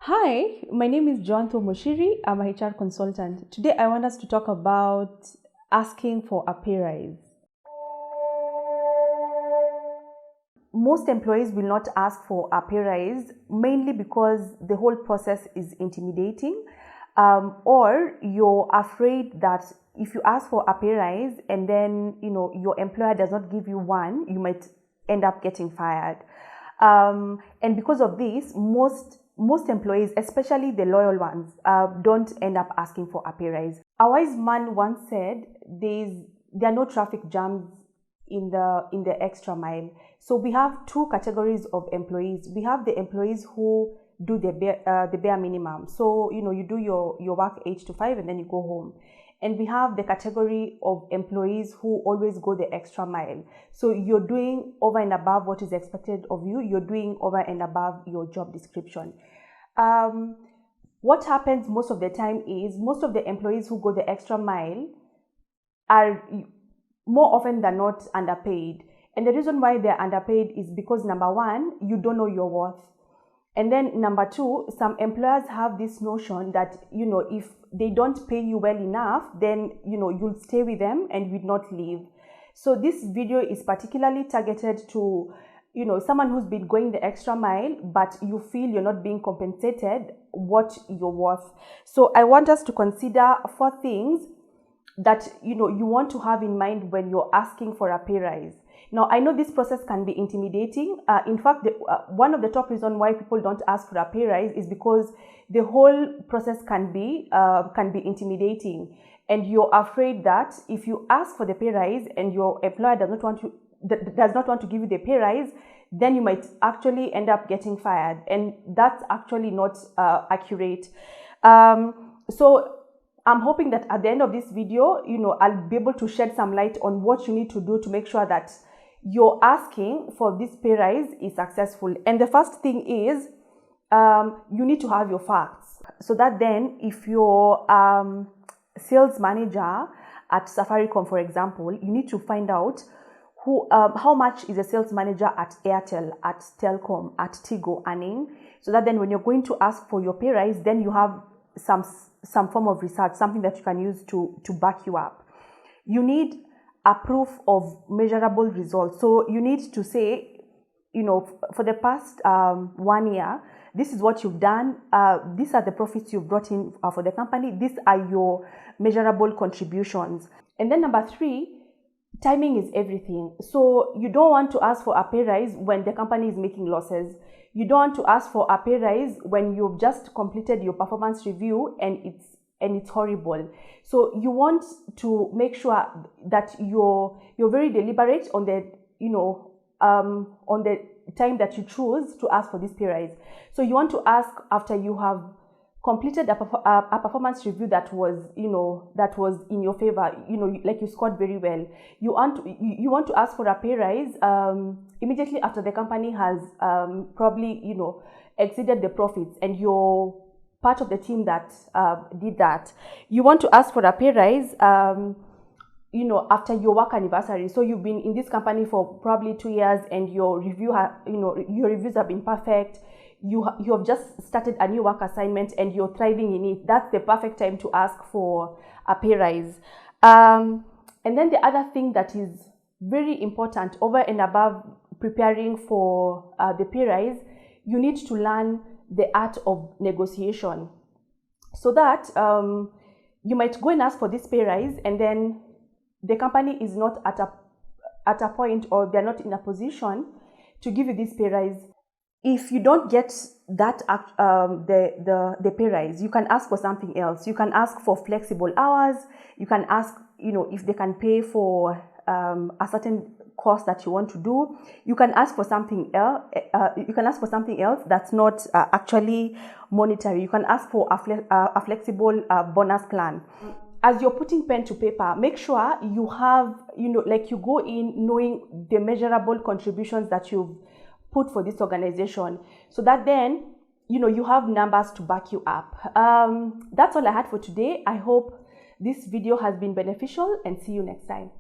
Hi, my name is Joanto Moshiri. I'm a HR consultant. Today I want us to talk about asking for a pay rise. Most employees will not ask for a pay rise mainly because the whole process is intimidating, or you're afraid that if you ask for a pay rise and then your employer does not give you one, you might end up getting fired. And because of this, most employees, especially the loyal ones, don't end up asking for a pay rise. A wise man once said, there are no traffic jams in the extra mile. So we have two categories of employees. We have the employees who do the bare minimum. So you do your work 8 to 5 and then you go home. And we have the category of employees who always go the extra mile. So you're doing over and above what is expected of you. You're doing over and above your job description. What happens most of the time is most of the employees who go the extra mile are more often than not underpaid. And the reason why they're underpaid is because number one, you don't know your worth. And then number two, some employers have this notion that, if they don't pay you well enough, then, you'll stay with them and you'll not leave. So this video is particularly targeted to, someone who's been going the extra mile, but you feel you're not being compensated what you're worth. So I want us to consider 4 things that, you want to have in mind when you're asking for a pay rise. Now, I know this process can be intimidating. In fact, one of the top reasons why people don't ask for a pay rise is because the whole process can be intimidating, and you're afraid that if you ask for the pay rise and your employer does not want to give you the pay rise, then you might actually end up getting fired, and that's actually not accurate. So I'm hoping that at the end of this video, I'll be able to shed some light on what you need to do to make sure that you're asking for this pay rise is successful. And the first thing is you need to have your facts, so that then if you're sales manager at Safaricom, for example, you need to find out how much is a sales manager at Airtel, at Telcom, at Tigo earning, so that then when you're going to ask for your pay rise, then you have some form of research, something that you can use to back you up. You need a proof of measurable results. So you need to say, for the past 1 year, this is what you've done. These are the profits you've brought in for the company. These are your measurable contributions. And then number 3, timing is everything. So you don't want to ask for a pay rise when the company is making losses. You don't want to ask for a pay rise when you've just completed your performance review and it's horrible. So you want to make sure that you're very deliberate on the on the time that you choose to ask for this pay rise. So you want to ask after you have completed a performance review that was in your favor, like you scored very well. You want to ask for a pay rise immediately after the company has probably exceeded the profits and you're part of the team that did that. You want to ask for a pay rise after your work anniversary. So you've been in this company for probably 2 years and your your reviews have been perfect. You have just started a new work assignment and you're thriving in it. That's the perfect time to ask for a pay rise. And then the other thing that is very important over and above preparing for the pay rise, you need to learn the art of negotiation, so that you might go and ask for this pay rise and then the company is not at a point, or they're not in a position to give you this pay rise. If you don't get that the pay rise, you can ask for something else. You can ask for flexible hours. You can ask if they can pay for a certain course that you want to do. You can ask for something else. That's not actually monetary. You can ask for a flexible bonus plan. As you're putting pen to paper, make sure you have you go in knowing the measurable contributions that you've put for this organization, so that then you have numbers to back you up. That's all I had for today. I hope this video has been beneficial, and see you next time.